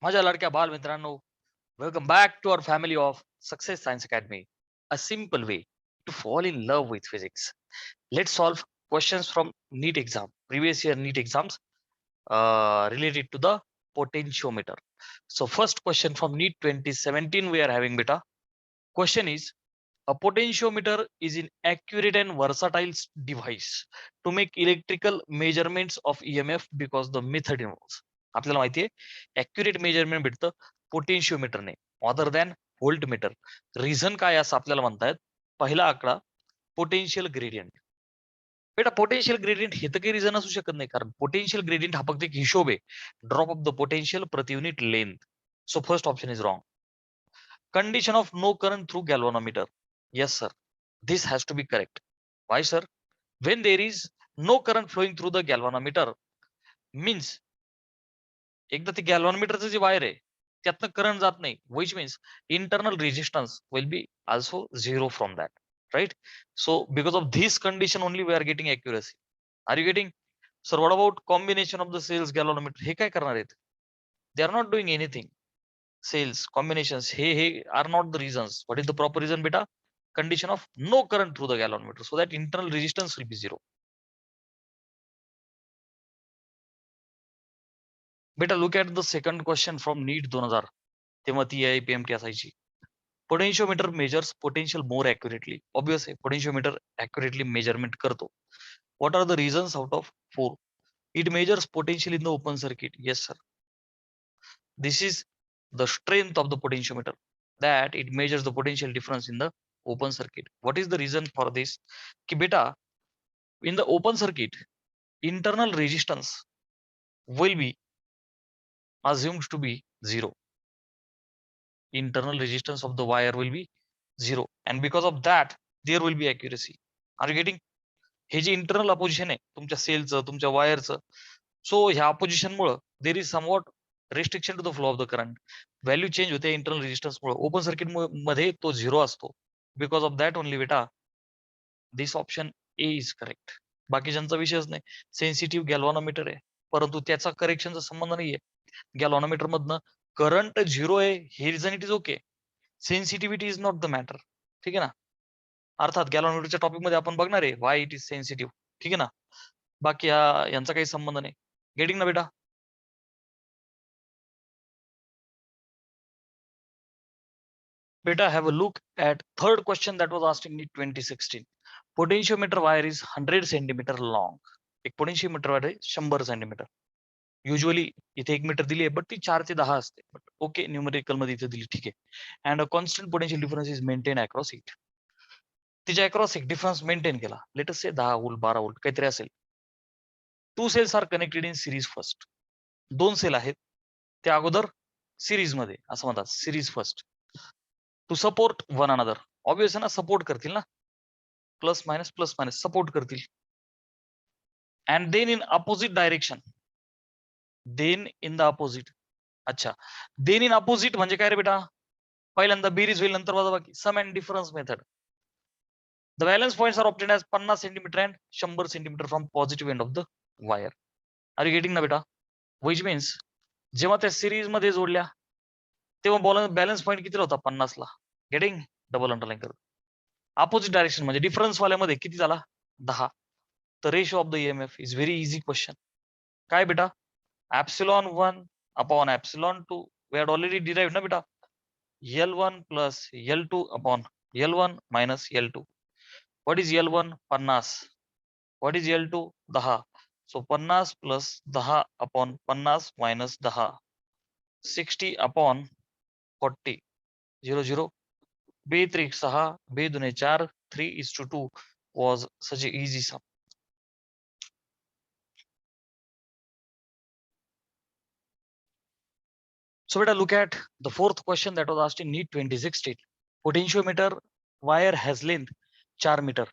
माझ्या लाडक्या बाल मित्रांनो, welcome back to our family of success science academy. A simple way to fall in love with physics. Let's solve questions from NEET exam, previous year NEET exams related to the potentiometer. So first question from NEET 2017 we are having beta. Question is, a potentiometer is an accurate and versatile device to make electrical measurements of EMF because the method involves. आपल्याला माहिती आहे accurate measurement भेटतं पोटेन्शिओमीटरने other than voltmeter. Reason काय असं आपल्याला म्हणतायत. पहिला आकडा पोटेन्शियल ग्रेडियंट. बेटा पोटेन्शियल ग्रेडियंट हे तर काही रिझन असू शकत नाही, कारण पोटेन्शियल ग्रेडियंट हा फक्त एक हिशोब आहे. ड्रॉप ऑफ द पोटेन्शियल प्रति unit length. So first option is wrong. Condition of no current through galvanometer. Yes, sir. This has to be correct. Why, sir? When there is no current flowing through the galvanometer, means एकदा ते गॅल्व्हॅनोमीटरचं जे wire आहे त्यातनं current जात नाही, which means internal resistance will be also zero from that, right? So because of this condition only we are getting accuracy. Are you getting? Sir, what about combination of the cells galvanometer? हे काय करणार आहेत? They are not doing anything. Cells combinations हे are not the reasons. What is the proper reason, beta? Condition of no current through the galvanometer, so that internal resistance will be zero. Beta, look at the second question from NEET 2000. तेव्हा ती PMT असायची. Potentiometer measures potential more accurately. Obviously potentiometer accurately measurement करतो. What are the reasons out of 4? It measures potential in the open circuit. Yes, sir. This is the strength of the potentiometer, that it measures the potential difference in the open circuit. What is the reason for this? Ki beta, in the open circuit, internal resistance will be assumed to be zero. Internal resistance of the wire will be zero, and because of that there will be accuracy. Are you getting? हे जे internal opposition आहे तुमच्या सेलचं, तुमच्या वायरचं, so ह्या opposition मुळे there is somewhat restriction to the flow of the current. Value change होते internal resistance मुळे. Open circuit मध्ये तो झिरो असतो. बिकॉज ऑफ दॅट ओनली बेटा this option A is correct. बाकीच्यांचा विषयच नाही. सेन्सिटिव्ह गॅल्व्हॅनोमीटर आहे, परंतु त्याचा करेक्शनचा संबंध नाहीये. गॅल्व्हॅनोमीटर मधनं करंट झिरो आहे हे reason it is okay. Sensitivity is not the matter. ठीक आहे ना. अर्थात गॅल्व्हॅनोमीटरच्या टॉपिक मध्ये आपण बघणार आहे वाय इट इज सेन्सिटिव्ह. ठीक आहे ना. बाकी यांचा काही संबंध नाही. गेटिंग ना बेटा? Beta, have a look at third question that was asked in 2016. Potentiometer wire is 100 centimeter long. एक पोटेन्शियोमीटर वायर आहे 100 सेंटीमीटर. युजली इथे 1 मीटर दिली आहे, बट ती 4 ते 10 असते. बट ओके, न्यूमेरिकल मध्ये इथे दिली, ठीक आहे. And a constant potential difference is maintain across it. तिच्या अक्रॉस एक डिफरन्स मेंटेन केला, लेटस से 10 वोल्ट 12 वोल्ट काहीतरी असेल. 2 cells are connected in series first. 2 cell आहेत त्या अगोदर सिरीज मध्ये, असं म्हणतात series first. To support one another. Obvious ना, सपोर्ट करतील ना, प्लस मायनस सपोर्ट करतील. And then in opposite direction. Then in the opposite. अच्छा, देन इन अपोजिट म्हणजे काय रे बेटा? पहिल्यांदा बेरीज होईल, नंतर वजाबाकी. Sum and difference method. The balance points are obtain as 50 centimetre and 100 centimetre from positive end of the wire. Are you getting ना बेटा? विच मीन्स जेव्हा त्या सिरीज मध्ये जोडल्या तेव्हा बॅलन्स पॉईंट कितीला होता? 50 ला. गेटिंग? डबल अंडरलाईन करतो. अपोजिट डायरेक्शन म्हणजे डिफरन्स वाल्यामध्ये किती झाला? 10. तर ratio of the EMF is very easy question. काय बेटा? epsilon 1 upon epsilon 2. We had already derived ना बेटा. L1 plus L2 upon L1 minus L2. What is L1? 50. What is L2? 10. So 50 plus 10 upon 50 minus 10. 60 upon 40. 0 0. बे 3 6, बे 2 4, 3:2 was such an easy sum. So let us look at the fourth question that was asked in NEET 2016. Potentiometer wire has length 4 meter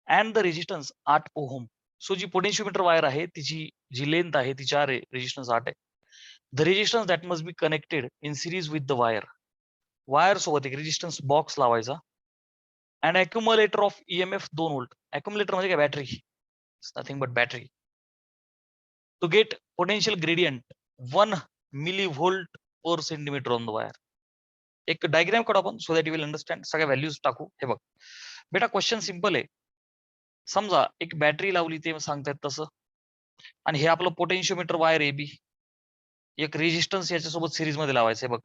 and the resistance 8 ohm. So G potentiometer wire आहे तिची जी length आहे ती 4 आहे, resistance 8 आहे. The resistance that must be connected in series with the wire. Wire सोबत एक resistance box लावायचा. and accumulator of EMF 2 volt. Accumulator म्हणजे काय? Battery. It's nothing but battery. To get potential gradient 1 millivolt per centimetre on the wire. एक diagram काढू आपण so that you will understand. सगळ्या values टाकू. हे बघ बेटा क्वेश्चन सिंपल आहे. समजा एक बॅटरी लावली ते सांगतायत तसं, आणि हे आपलं पोटेन्शिओमीटर वायर एबी, एक रेजिस्टन्स याच्यासोबत सिरीज मध्ये लावायचं आहे. बघ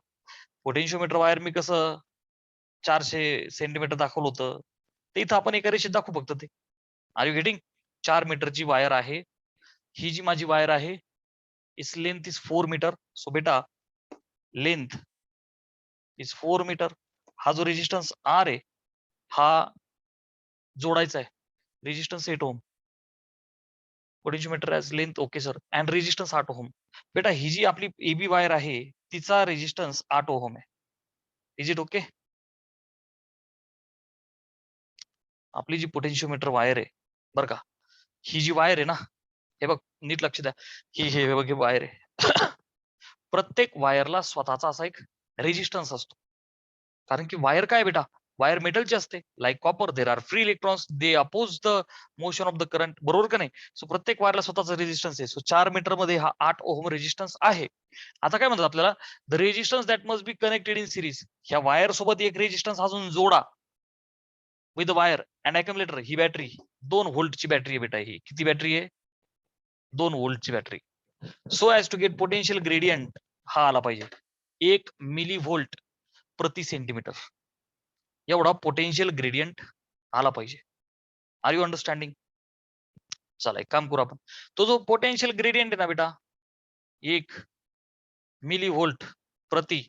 पोटेन्शिओमीटर वायर मी कसं 400 सेंटीमीटर दाखवलं होतं, ते इथं आपण एका रेषेत दाखवू फक्त ते. R you getting? 4 मीटरची वायर आहे. ही जी माझी वायर आहे, this length is 4 metre. So बेटा लेंथ इज 4 मीटर. हा जो रेजिस्टन्स आर आहे हा जोडायचा आहे. Resistance 8 ohm. Potentiometer as length okay sir. And resistance 8 ohm. बेटा ही जी आपली एबी वायर आहे तिचा रेजिस्टन्स 8 ओम आहे. Is it okay? आपली जी पोटेन्शियोमीटर वायर आहे बरं का, ही जी वायर आहे ना, हे बघ नीट लक्ष द्या. ही हे बघ हे वायर आहे. प्रत्येक वायरला स्वतःचा असा एक रेजिस्टन्स असतो. कारण की वायर काय बेटा, वायर मेटलची असते. Like copper, there are free electrons, they oppose the motion of the current. बरोबर का नाही? सो प्रत्येक वायरला स्वतःचा रेजिस्टन्स आहे. सो 4 मीटर मध्ये हा 8 ओहम रेजिस्टन्स आहे. आता काय म्हणतात आपल्याला, the resistance that must be connected in series. ह्या वायर सोबत एक रेजिस्टन्स अजून जोडा विथ वायर अँड अॅक्युमुलेटर. ही बॅटरी 2 व्होल्टची बॅटरी आहे बेटा. ही किती बॅटरी आहे? 2 व्होल्टची battery. So as to get potential gradient हा आला पाहिजे 1 मिली व्होल्ट प्रति सेंटीमीटर. एवढा पोटेन्शियल ग्रेडियंट आला पाहिजे. Are you understanding? चला एक काम करू आपण. तो जो पोटेन्शियल ग्रेडियंट आहे ना बेटा, 1 मिली व्होल्ट प्रति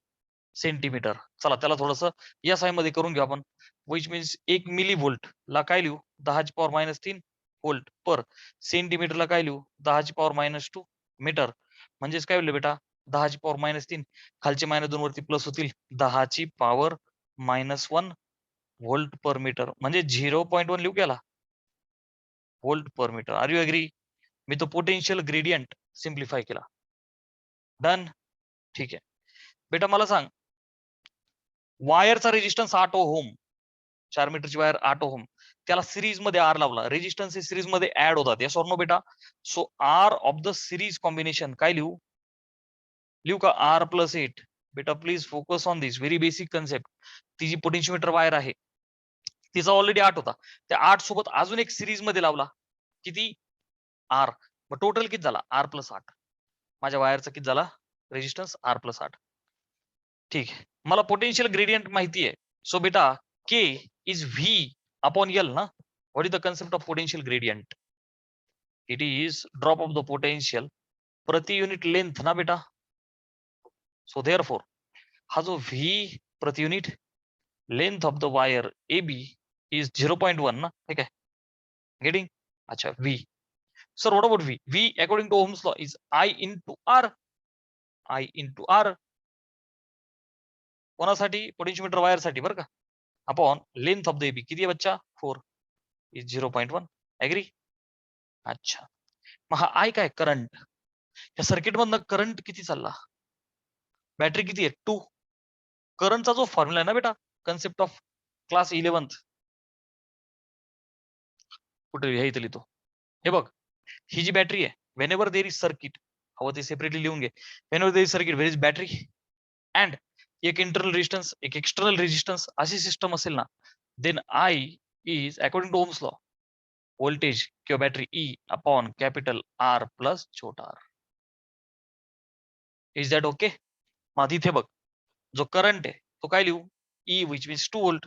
सेंटीमीटर. चला त्याला थोडस या साई मध्ये करून घेऊ आपण. विच मीन्स 1 मिली व्होल्ट ला काय लिहू? 10⁻³ व्होल्ट पर सेंटीमीटरला काय लिहू? 10⁻² मीटर. म्हणजेच काय होईल बेटा, 10⁻³ खालचे -2 वरती प्लस होतील, 10⁻⁻1 व्होल्ट पर मीटर. म्हणजे 0.1 लिहू केला volt per metre. Are you agree? मी तो पोटेन्शियल ग्रेडियंट सिम्प्लिफाय केला. डन. ठीक आहे बेटा, मला सांग वायरचा रेजिस्टन्स 8 ओहम, 4 मीटरची वायर 8 ओहम, त्याला सिरीज मध्ये आर लावला, रेजिस्टन्स सिरीज मध्ये ऍड होतात. येस ऑर नो बेटा? So R of the series combination काय लिहू? लिहू का R+8? बेटा please focus on this very basic concept. ती जी पोटेन्शियोमीटर वायर आहे तिचा ऑलरेडी 8 होता, त्या 8 सोबत अजून एक सिरीज मध्ये लावला. किती? आर. मग टोटल किती झाला? R+8. माझ्या वायरचा किती झाला रेजिस्टन्स? R+8. ठीक आहे. मला पोटेन्शियल ग्रेडियंट माहिती आहे. सो बेटा K is V upon L ना. What is the concept of potential gradient? It is drop of the potential प्रति युनिट लेंथ ना बेटा. सो देअरफॉर हा जो व्ही प्रति unit length of the wire A B is 0.1 ना. ठीक आहे. गेटिंग? अच्छा V. Sir what about V? V according to Ohm's law is I into R. I into R कोणासाठी? पोटेन्शियोमीटर वायर साठी बरं का. Upon length of the AB. किती आहे बच्चा? 4 इज 0.1. ऍग्री? अच्छा. मग हा आय काय? करंट. या सर्किट मधनं करंट किती चालला? बॅटरी किती आहे? 2. करंटचा जो फॉर्म्युला आहे ना बेटा, कन्सेप्ट ऑफ क्लास 11th, कुठे हे इथं लिहितो. हे बघ ही जी बॅटरी आहे, वेनेवर देर इज सर्किट, हवं ते सेपरेटली लिहून घे. Wherever there is circuit where is battery and एक इंटरनल रेजिस्टन्स एक एक्सटर्नल रेजिस्टन्स अशी सिस्टम असेल ना, then I is according to Ohm's law voltage किंवा battery E upon capital R plus छोटा आर. Is that okay? मग इथे बघ जो करंट आहे तो काय लिहू? ई विच मीन्स 2 व्होल्ट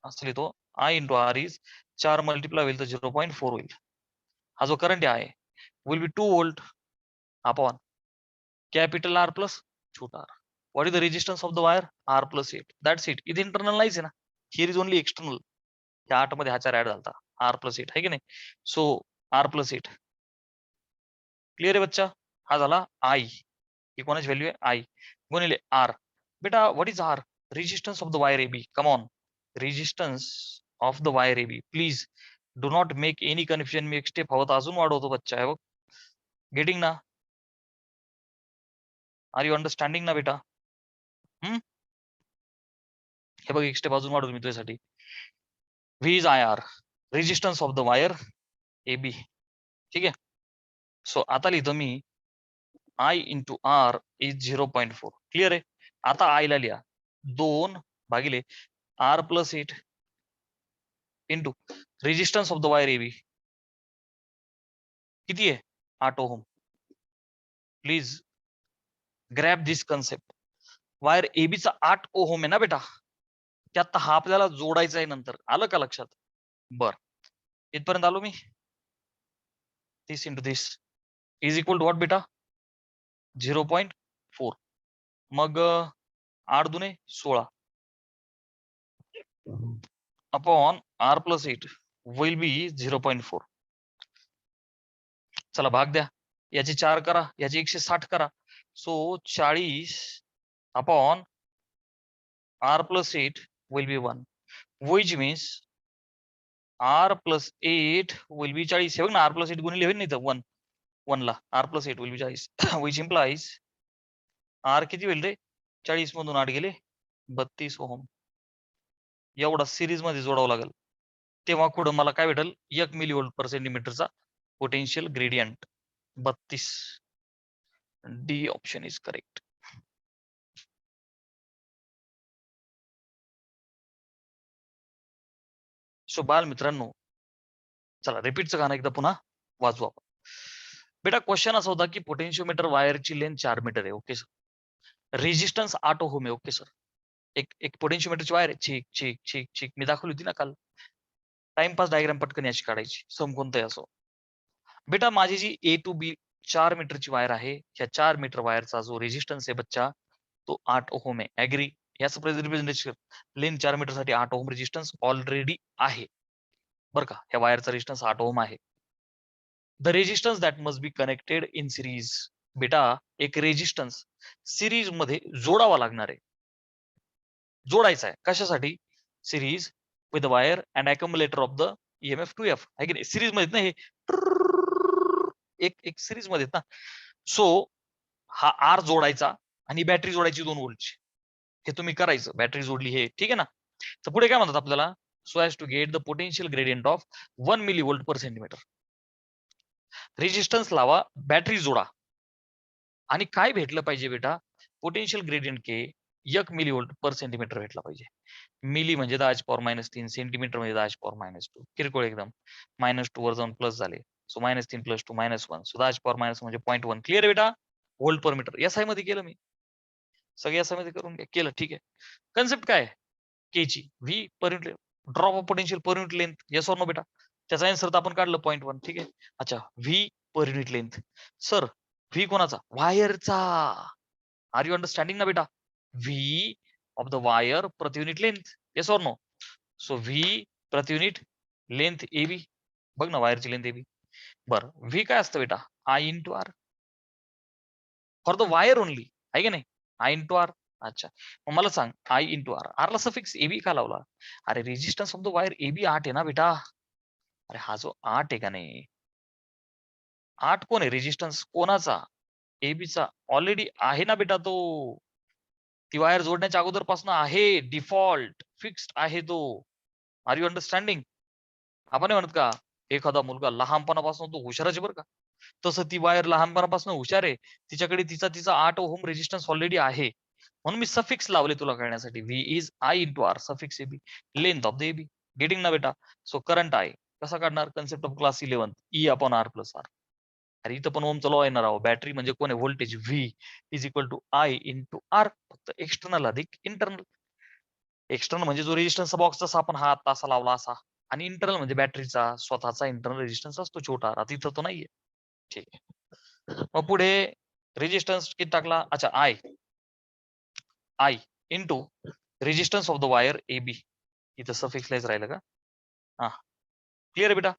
असं लिहितो. I into R is 4 multiply होईल तर 0.4 होईल. हा जो करंट आहे will be 2 volt upon capital R plus छोटा आर. What is the resistance of the wire? R+8. That's it. इथे इंटरनल नाहीच आहे ना, हिअर इज ओनली एक्सटर्नल. त्या 8 मध्ये हा 4 ऍड झाला R+8 आहे की नाही. सो R+8 क्लिअर आहे बच्चा. हा झाला आय. ही कोणाची व्हॅल्यू आहे? आय गुणिले आर. बेटा what is R? Resistance of the wire AB. Come on, resistance of the wire AB. Please do not make any confusion. मी एक स्टेप हवं तर अजून वाढवतो बच्चा. आहे बघ. गेटिंग ना? आर यू अंडरस्टँडिंग ना बेटा? हे बघ एक स्टेप अजून वाढवतो मी तुझ्यासाठी. V is I R, resistance of the wire A B. ठीक आहे. सो आता लिहितो मी I into R is 0.4. Clear आहे. आता I ला लिहा 2 भागिले R plus 8 into resistance of the wire AB किती आहे 8 ohm. Please grab this concept. Wire AB चा 8 ओहम आहे ना बेटा, त्यात हा आपल्याला जोडायचा आहे नंतर. आलं का लक्षात? बर, इथपर्यंत आलो मी. This into this is equal to what बेटा 0.4. मग 8 दुने 16 upon R plus 8 will be 0.4. चला भाग द्या, याची 4 करा, याची 160 करा. So 40 upon R plus 8 will be 1, which means R plus 8 will be 40. बघ ना, R plus 8 गुणिले होईल नाही तर 1 1 ला R plus 8 will be 40 which implies R किती होईल रे, 40 मधून 8 गेले 32 ओहम. एवढा सिरीज मध्ये जोडावं लागेल, तेव्हा कुठं मला काय भेटेल 1 मिलीव्होल्ट पर सेंटीमीटरचा potential gradient. 32. D option is correct. So बाल मित्रांनो, चला रिपीटचं गाणं एकदा पुन्हा वाचू आपण. बेटा क्वेश्चन असा होता की पोटेन्शियोमीटर वायरची लेंथ 4 मीटर आहे. Okay sir. रेजिस्टन्स 8 ओहम आहे. Okay sir. एक पोटेन्शियोमीटरची वायर आहे. ठीक ठीक ठीक ठीक मी दाखवली होती ना काल. टाइमपास डायग्राम पटकन याची काढायची, सम कोणताही असो. बेटा माझी जी ए टू बी 4 मीटरची वायर आहे, ह्या 4 मीटर वायरचा जो रेजिस्टन्स आहे बच्चा तो 8 ओहम आहे. ऍग्री? याचं रिप्रेझेंटेशन लेंथ 4 मीटर साठी 8 ओहम रेजिस्टन्स ऑलरेडी आहे बरं का. ह्या वायरचा रेजिस्टन्स 8 ओहम आहे. The resistance that must be connected in series. बेटा एक रेजिस्टन्स सिरीज मध्ये जोडावा लागणार आहे. जोडायचा आहे कशासाठी? Series with wire and accumulator of the EMF 2F आहे की नाही. सिरीज मध्ये ना हे एक एक सिरीज मध्ये ना. सो हा आर जोडायचा आणि बॅटरी जोडायची 2 व्होल्टची. हे तुम्ही करायचं, बॅटरी जोडली हे ठीक आहे ना. तर पुढे काय म्हणतात आपल्याला, so as to get the potential gradient of 1 millivolt per centimetre. Resistance लावा, बॅटरी जोडा आणि काय भेटलं पाहिजे बेटा, potential gradient K 1 millivolt per centimetre भेटला पाहिजे. मिली म्हणजे 10⁻³ सेंटीमीटर म्हणजे 10⁻². किरकोळ एकदम. -2 वर जाऊन प्लस झाले. सो -3 + 2 -1. सो 10⁻- म्हणजे 0.1. क्लिअर आहे बेटा. Volt per metre. SI मध्ये केलं मी. सगळे SI मध्ये करून घ्या. केलं ठीक आहे. कन्सेप्ट काय आहे? के ची V per unit drop of potential per unit length. Yes or no बेटा? त्याचा आन्सर तर आपण काढलं 0.1. ठीक आहे. अच्छा, V per unit length. Sir V कोणाचा? वायरचा. आर यू अंडरस्टँडिंग ना बेटा? व्ही ऑफ द वायर प्रति unit length. Yes or no? So V प्रति युनिट लेंथ AB. बघ ना वायरची लेंथ AB. बरं, व्ही काय असतं बेटा? I into R for the wire only, आहे की नाही? I into R. अच्छा, मग मला सांग I इंटू आर. आरला सफिक्स AB का लावला? अरे resistance of the wire AB 8 आहे ना बेटा. अरे हा जो 8 आहे का नाही, 8 कोण आहे? रेजिस्टन्स कोणाचा? एबीचा. ऑलरेडी आहे ना बेटा तो. ती वायर जोडण्याच्या अगोदरपासून आहे. डिफॉल्ट फिक्स्ड आहे तो. Are you understanding? आपण नाही म्हणत का एखादा मुलगा लहानपणापासून तो हुशारच आहे बरं का, तसं ती वायर लहानपणापासून हुशार आहे. तिच्याकडे तिचा 8 ओहम रेजिस्टन्स ऑलरेडी आहे. म्हणून मी सफिक्स लावले तुला कळण्यासाठी. V is I into R suffix AB length of the AB. Getting ना बेटा? सो करंट आहे कसा काढणार? Concept of class 11 E upon R plus R. अरे इथं पण ओमचा लॉ येणार आहो. बॅटरी म्हणजे कोण आहे? Voltage V is equal to I into R. फक्त एक्सटर्नल अधिक इंटरनल. एक्सटर्नल म्हणजे जो रेजिस्टन्स बॉक्स जसा आपण हा आता असा लावला असा, आणि इंटरनल म्हणजे बॅटरीचा स्वतःचा इंटरनल रेजिस्टन्स असतो छोटा. आता इथं तो नाहीये. ठीक आहे. मग पुढे रेजिस्टन्स किती टाकला? अच्छा, I into resistance of the wire AB. इथं सफिक्स लाईच राहिलं का? हा, क्लिअर आहे बेटा?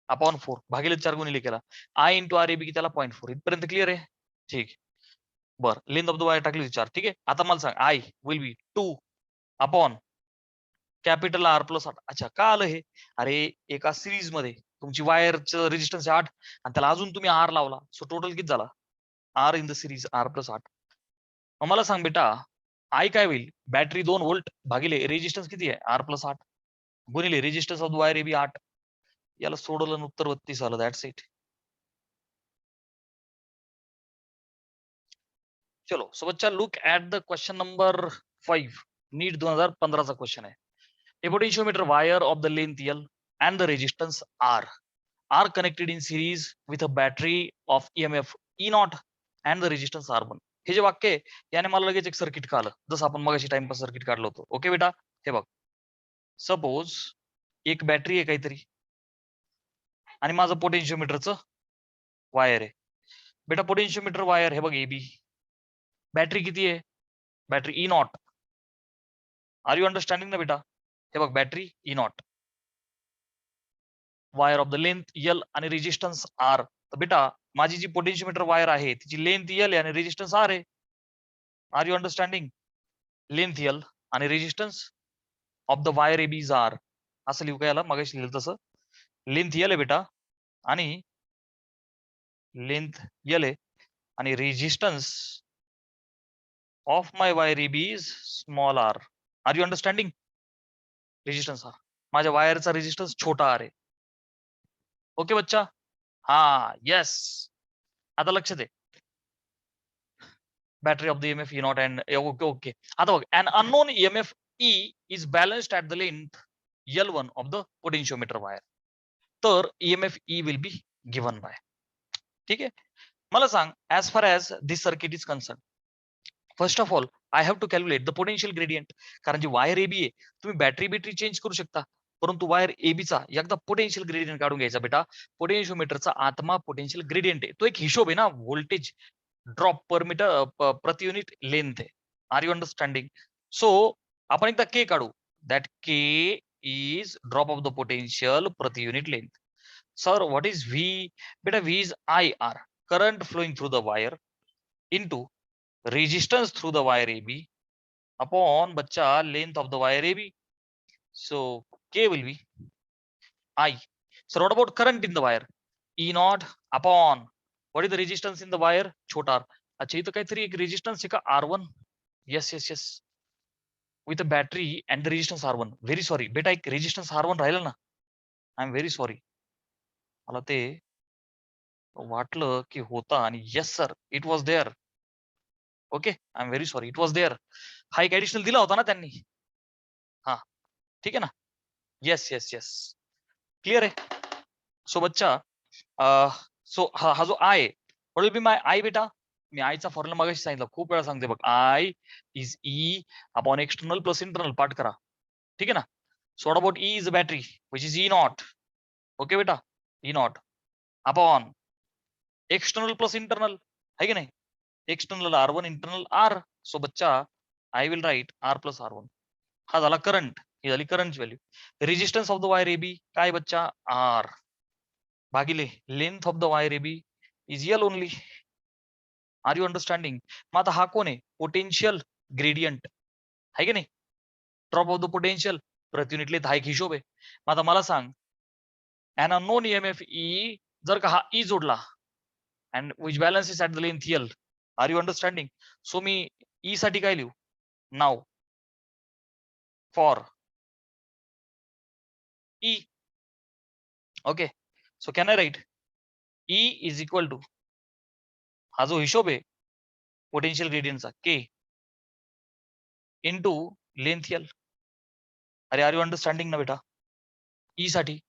अपॉन 4 भागिले 4 गुणिले केला. I इंटू आर AB त्याला 0.4. इथपर्यंत क्लिअर आहे? ठीक. बर, लेंथ ऑफ द वायर टाकली होती 4. ठीक आहे. आता मला सांग I will be 2 upon capital R plus 8. अच्छा, का आलं हे? अरे एका सिरीज मध्ये तुमची वायरचं रेजिस्टन्स 8 आणि त्याला अजून तुम्ही R लावला. सो टोटल किती झाला? R in the series R plus 8. मग मला सांग बेटा I काय होईल? बॅटरी 2 व्होल्ट भागिले रेजिस्टन्स किती आहे? R प्लस 8 गुणिले resistance of the wire AB 8. याला सोडवलं उत्तर 32 आलं. That's it. चलो सो बच्चा look at the question number 5 नीट 2015 चा क्वेश्चन आहे. A potentiometer wire of the length L and the resistance R are connected in series with a battery of EMF E0 and the resistance R1. हे जे वाक्य आहे याने मला लगेच एक सर्किट काढलं, जसं आपण मगाशी टाइमपास सर्किट काढलं होतं. ओके बेटा, हे बघ, सपोज एक बॅटरी आहे काहीतरी आणि माझं पोटेन्शियोमीटरचं वायर आहे. बेटा पोटेन्शियोमीटर वायर हे बघ एबी, बॅटरी किती आहे? Battery E not. Are you understanding ना बेटा? हे बघ battery E naught, wire of the length L आणि रेजिस्टन्स आर. तर बेटा माझी जी पोटेन्शियोमीटर वायर आहे तिची लेंथ एल आहे आणि रेजिस्टन्स आर आहे. Are you understanding? Length L आणि resistance of the wire AB is R. असं लिहू का याला? मगाशी लिहिलं तसं. लेंथ एल आहे बेटा आणि लेंथ एल आहे आणि resistance of my wire AB is small R. Are you understanding? Resistance R, माझ्या वायरचा रेजिस्टन्स छोटा आर आहे. ओके बच्चा? हा, येस. आता लक्ष दे, battery of the EMF E naught and okay. आता बघ, an unknown EMF E is balanced at the length L1 of the potentiometer wire. तर EMF E will be given by. ठीक आहे, मला सांग, as far as this circuit is concerned, first of all I have to calculate the potential gradient. कारण जी wire AB आहे, तुम्ही battery change करू शकता, परंतु वायर AB चा एकदा पोटेन्शियल ग्रेडियंट काढून घ्यायचा बेटा. पोटेन्शियोमीटरचा आत्मा पोटेन्शियल ग्रेडियंट आहे, तो एक हिशोब आहे ना, व्होल्टेज ड्रॉप पर मीटर प्रति युनिट लेंथ आहे. Are you understanding? सो आपण एकदा के काढू, that K is drop of the potential प्रति unit length. Sir what is V? बेटा V is I R, current flowing through the wire, into resistance through the wire AB upon बच्चा length of the wire AB. So K will be I. So what about current in the wire? E naught upon what is the resistance in the wire? छोटा r. अच्छा इथं काहीतरी एक resistance आहे का R1? Yes, yes, yes. With a battery and the resistance R1. Very sorry. बेटा एक resistance R1 राहिला ना. I am very sorry. मला ते वाटलं की होता आणि yes sir, it was there. Okay, I am very sorry. It was there. हा एक ऍडिशनल दिला होता ना त्यांनी. हा, ठीक आहे ना? Yes, yes, yes. क्लिअर आहे? सो बच्चा सो हा जो I what will be my I बेटा? मी आयचा फॉर्म्युला मगाशी सांगितलं, खूप वेळा सांगते बघ, I is E upon external plus internal. पाठ करा, ठीक आहे ना? So what about E is a battery which is E not. Okay बेटा, E not upon external plus internal, है की नाही? External R1, internal R. So बच्चा I will write R plus R1. हा झाला करंट, ही झाली करंटची value. Resistance of the wire AB काय बच्चा? आर भागिले length of the wire AB is L only. Are you understanding? मग आता हा कोण आहे? पोटेन्शियल ग्रेडियंट, आहे की नाही? ड्रॉप ऑफ द पोटेन्शियल प्रति युनिट लेंथ, हा एक हिशोब आहे. मग आता मला सांग, एन अननोन EMF ई जर का हा ई जोडला and which balance is at the length L. Are you understanding? So मी ई साठी काय लिहू? Now for E. Okay, so can I write E is equal to, हा जो हिशोब आहे पोटेन्शियल ग्रेडियंटचा, के इनटू लेंथ एल. अरे आर यू अंडरस्टँडिंग ना बेटा? ई साठी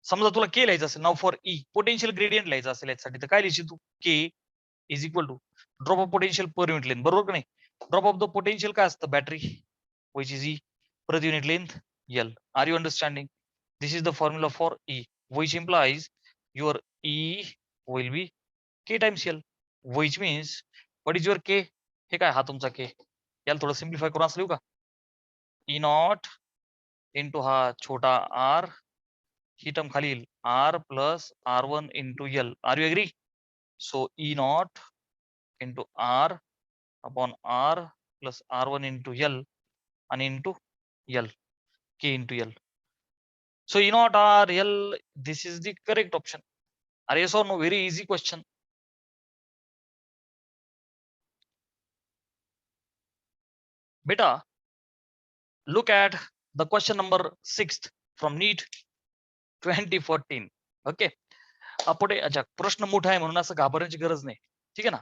समजा तुला के लिहायचं असेल, now for E potential gradient लिहायचं असेल यासाठी, तर काय लिहिशील तू? K is equal to drop of potential per unit length, बरोबर का नाही? ड्रॉप ऑफ द पोटेन्शियल काय असतं? बॅटरी, विच इज ई, प्रति unit length L. Are you understanding? This is the formula for E, which implies your E will be K times L, which means what is your K? हे काय? हा तुमचा के. याला थोडं simplify करून असं लिहू का? ई नॉट इंटू हा छोटा आर, ही टर्म खाली येईल R plus R1 into L. Are you agree? So E not into R upon R plus R1 into L आणि into L, K into L. So E not R L, this is the correct option. अरे yes or no? Very easy question. बेटा look at the question number 6th from NEET 2014. Okay, पुढे अच्छा प्रश्न मोठा आहे म्हणून असं घाबरण्याची गरज नाही, ठीक आहे ना?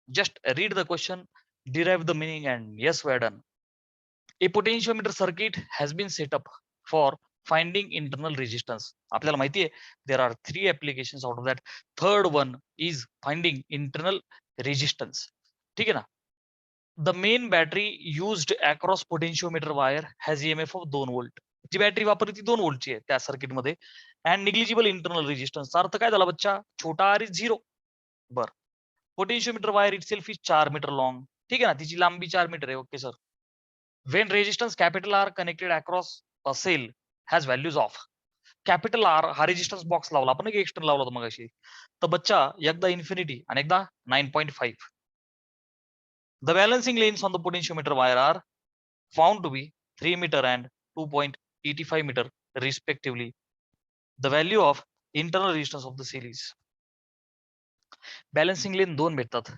Just read the question, derive the meaning, and yes, we're done. A potentiometer circuit has been set up for finding internal resistance. आपल्याला माहिती आहे, there are 3 applications out of that. Third one is finding internal resistance. ठीक आहे ना? The main battery used across potentiometer wire has EMF of 2 volt. जी battery वापरली ती 2 व्होल्टची आहे त्या सर्किट मध्ये. And negligible internal resistance. अर्थ काय झाला बच्चा? छोटा आर इज 0. बर. Potentiometer wire itself is 4 metre long. ठीक आहे ना, तिची लांबी 4 मीटर आहे. Okay sir. When resistance capital R connected across a cell has values of. Capital R हा रेजिस्टन्स बॉक्स लावला आपण, एक एक्सटर्नल लावला होता मगाशी. तर बच्चा एकदा इन्फिनिटी आणि एकदा 9.5. The balancing lanes on the potentiometer wire are found to be 3 meter and 2.85 meter respectively. The value of internal resistance of the series. Balancing length 2 भेटतात.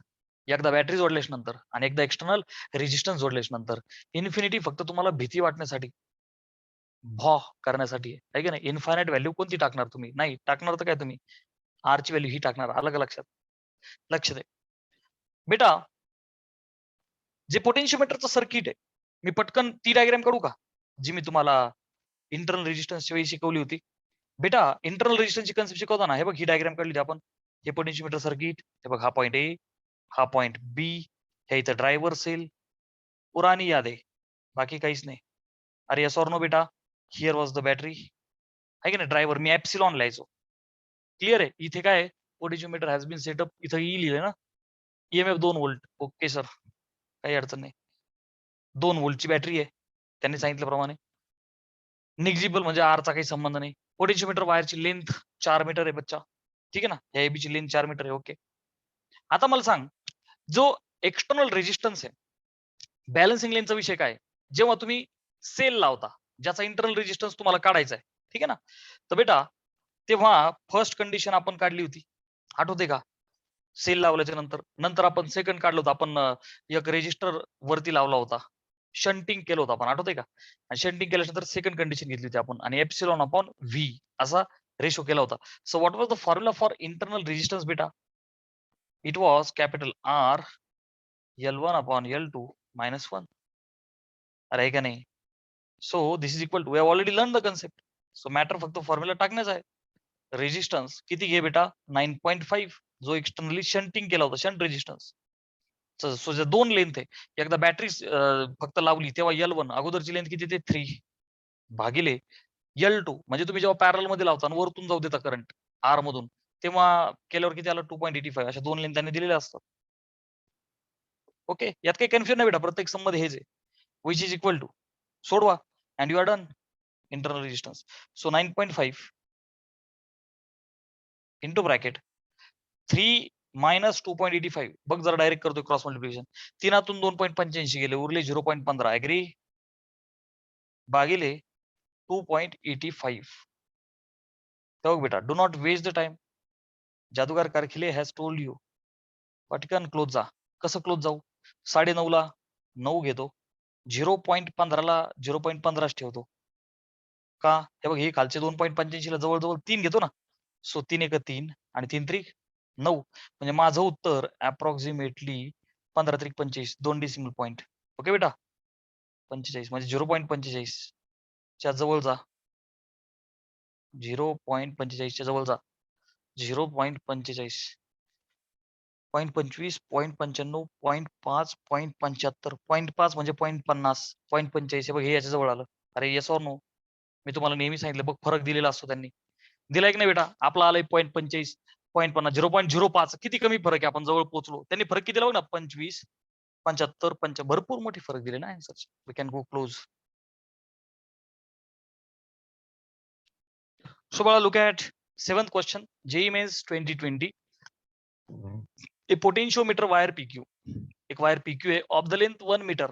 एकदा बॅटरी जोडल्याच्या नंतर आणि एकदा एक्सटर्नल रेजिस्टन्स जोडल्याच्या नंतर. इन्फिनिटी फक्त तुम्हाला भीती वाटण्यासाठी, भॉ करण्यासाठी आहे की नाही. इन्फायनाइट व्हॅल्यू कोणती टाकणार तुम्ही? नाही टाकणार तर काय तुम्ही आर ची व्हॅल्यू ही टाकणार. आलं का लक्षात? लक्ष दे बेटा. जे पोटेन्शियोमीटरचं सर्किट आहे, मी पटकन ती डायग्राम काढू का, जी मी तुम्हाला इंटरनल रेजिस्टन्सच्या वेळी शिकवली होती. बेटा इंटरनल रेजिस्टन्सची कन्सेप्ट शिकवताना हे बघ ही डायग्राम काढली होती आपण. हे पोटेन्शियोमीटर सर्किट, हे बघ हा पॉईंट ए, हा पॉईंट बी, हे इथं ड्रायव्हर सेल. पुराणी याद आहे, बाकी काहीच नाही. अरे यस ऑर नो बेटा? हिअर वॉज द बॅटरी, आहे की नाही. ड्रायव्हर मी एप्सिलॉन लिहायचो. क्लिअर आहे. इथे काय आहे, पोटेन्शियोमीटर हॅज बीन सेटअप. इथं ई लिहिलंय ना, ईएमएफ 2 व्होल्ट. ओके सर, काही अडचण नाही. 2 व्होल्टची बॅटरी आहे त्यांनी सांगितल्याप्रमाणे. निग्लिजिबल म्हणजे आरचा काही संबंध नाही. पोटेन्शियोमीटर वायरची लेंथ 4 मीटर आहे बच्चा. ठीक आहे ना, या एबीची लेंथ 4 मीटर आहे. ओके. आता मला सांग, जो एक्सटर्नल रेजिस्टन्स आहे, बॅलन्सिंग लेनचा विषय काय? जेव्हा तुम्ही सेल लावता, ज्याचा इंटरनल रेजिस्टन्स तुम्हाला काढायचा आहे, ठीक आहे ना. तर बेटा तेव्हा फर्स्ट कंडिशन आपण काढली होती, आठवते का? सेल लावल्याच्या नंतर नंतर आपण सेकंड काढलं होतं. आपण एक रेजिस्टर वरती लावला होता, शंटिंग केलं होतं आपण, आठवतंय का? आणि शंटिंग केल्यानंतर सेकंड कंडिशन घेतली होती आपण आणि एप्सिलॉन अपॉन व्ही असा रेशो केला होता. So what was the formula for internal resistance बेटा? It was capital R L1 upon L2 minus 1. अरे का नाही? So this is equal to, we have already learn the concept. So matter फक्त formula टाकण्याचा आहे. Resistance किती घे बेटा? 9.5, जो एक्सटर्नली शंटिंग केला होता, शंट रेजिस्टन्स. सो जे 2 लेंथ आहे, एकदा बॅटरी फक्त लावली तेव्हा L1 अगोदरची लेंथ किती ते 3 भागिले L2, म्हणजे तुम्ही जेव्हा पॅरल मध्ये लावता आणि वरतून जाऊ देता करंट आर मधून, तेव्हा केल्यावर किती आलं? 2.85. अशा 2 लेंथ त्यांनी दिलेल्या असतात. ओके, यात काही कन्फ्युजन नाही बेटा, प्रत्येक सम मध्ये हेच आहे. विच इज इक्वल टू, सोडवा and you are done. Internal resistance, so 9.5 into bracket 3 minus 2.85. बघ जरा डायरेक्ट करतोय क्रॉस मल्टिप्लिकेशन. 3 2.85 गेले, उरले 0.15. ऍग्री? भागिले 2.85. तर बघ बेटा, do not waste the time. जादूगार कारखिले हॅज टोल्ड यू. पटकन क्लोज जा. कसं क्लोज जाऊ? 9:30 ला 9 घेतो, 0.15 ला 0.15 ठेवतो का? हे बघ, हे खालचे 2.85 ला जवळ 3 घेतो ना. सो 3 एक 3 आणि 3 त्रिक 9. म्हणजे माझं उत्तर अप्रॉक्सिमेटली 15 त्रिक 25, 2 डेसिमल पॉईंट. ओके बेटा, 45 म्हणजे 0.45 च्या जवळ जा. 0.45 च्या जवळ जा. 0.45, 0.25, 0.95, 0.5, 0.75, 0.5 म्हणजे 0.50, 0.45. बघ हे याच्या जवळ आलं. अरे येस ऑर नो? मी तुम्हाला नेहमी सांगितलं बघ, फरक दिलेला असतो त्यांनी. दिलाय की नाही बेटा? आपला आलाय 0.45, 0.50, 0.05. किती कमी फरक आहे, आपण जवळ पोहोचलो. त्यांनी फरक किती दिला बघ ना, 25, 75, 50. भरपूर मोठी फरक दिले ना answer. We can go close. So बाळा, look at 7th question, JEE Mains 2020. A potentiometer wire PQ, एक वायर PQ आहे of the length 1 metre.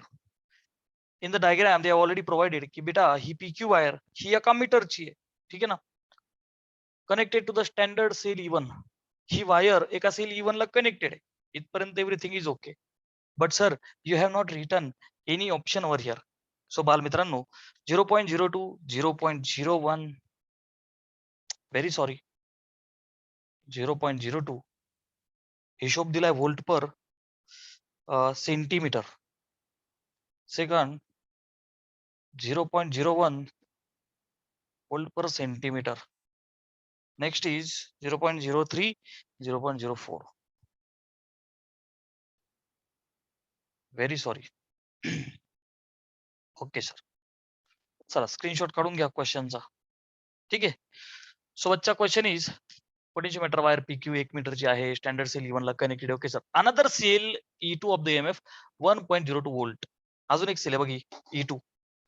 In the diagram they already provided की बेटा ही PQ वायर ही एका मीटरची आहे. ठीक आहे ना. Connected to the standard cell E1. ही वायर एका सेल E1 ला कनेक्टेड आहे. इथपर्यंत everything is okay. But sir, you have not written any option over here. So बाल मित्रांनो, 0.02, 0.01, व्हेरी सॉरी, 0.02 हिशोब दिलाय volt per centimeter. Second, 0.01 volt per centimeter. Next is 0.03, 0.04. Very sorry. Okay sir. चला screenshot काढून घ्या क्वेश्चनचा. ठीक आहे. सो बच्चा question is potentiometer wire PQ 1 मीटरची आहे. स्टँडर्ड सेल E1 ला connected. Okay sir. Another cell E2 of the EMF 1.02 volt. अजून एक सेल आहे बघी E2.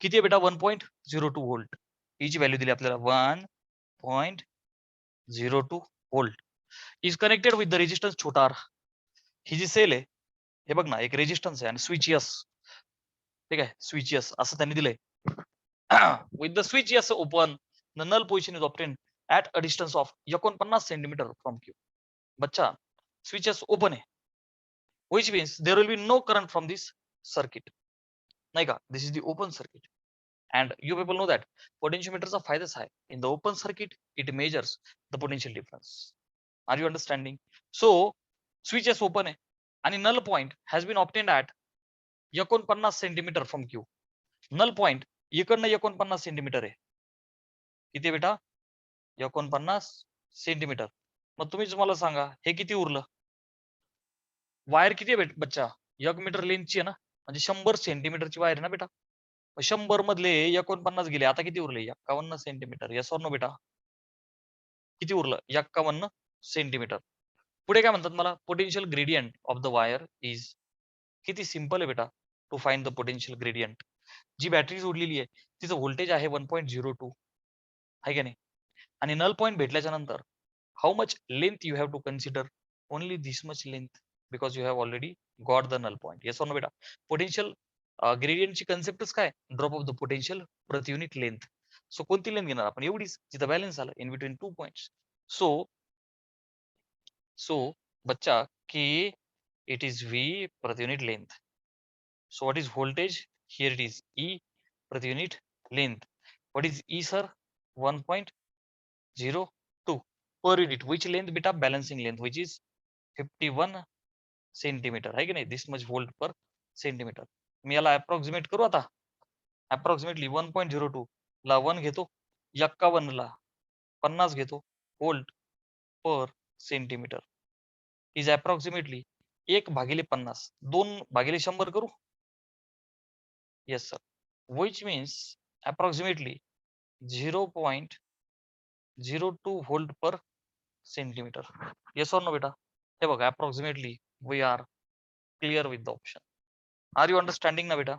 किती आहे बेटा? 1.02 व्होल्ट. ची व्हॅल्यू दिली आपल्याला 1.02 volt. Is connected with the resistance छोटा r. ही जी सेल आहे हे बघ ना, एक रेजिस्टन्स आहे आणि स्विच यस. ठीक आहे, स्विच यस असं त्यांनी दिलंय. With the switch S open the null position is obtain at a distance of 49 centimetre from Q. बच्चा स्विच यस ओपन आहे, which means there will be no current from this circuit. नाही का? This is the open circuit. And you people know that potentiometerचा फायदाच आहे. In the open circuit, it measures the potential difference. Are you understanding? So, switch is open आहे आणि null point has been obtained at 49 centimetre from Q. Null point इकडनं 49 centimetre आहे. किती बेटा? 49 centimetre. मग तुम्हीच मला सांगा हे किती उरलं? वायर किती आहे बच्चा? 1 मीटर लेंथची आहे ना, म्हणजे 100 सेंटीमीटरची वायर आहे ना बेटा. 100 मधले 49 गेले, आता किती उरले? 51 सेंटीमीटर. येस ऑर नो बेटा? किती उरलं? 51 सेंटीमीटर. पुढे काय म्हणतात मला? Potential gradient of the wire is. किती सिंपल आहे बेटा to find the potential gradient. जी बॅटरी जोडलेली आहे तिचं व्होल्टेज आहे 1.02 आहे का नाही, आणि नल पॉईंट भेटल्याच्या नंतर how much length you have to consider? Only this much length, because you have already got the null point. Yes or no बेटा? पोटेन्शियल ग्रेडियंटची कन्सेप्टच काय? ड्रॉप ऑफ द पोटेन्शियल प्रति युनिट लेंथ. सो कोणती length घेणार आपण? एवढीच जिथं बॅलन्स आलं इन बिटवीन 2 पॉइंट्स. सो बच्चा के it is V per unit length. So what is voltage? Here it is E per unit length. What is E, sir? 1.02 per unit. Which length beta? Balancing length, which is 51 centimeter. है की नाही? This much volt per centimeter. मी याला approximate करू आता. Approximately 1.02 ला 1 घेतो, 51 ला 50 घेतो volt per centimeter is approximately 1/50. 2/100 करू? Yes sir. Which means approximately 0.02 volt per centimeter. Yes or no beta? हे बघा approximately we are clear with the option. Are you understanding ना beta?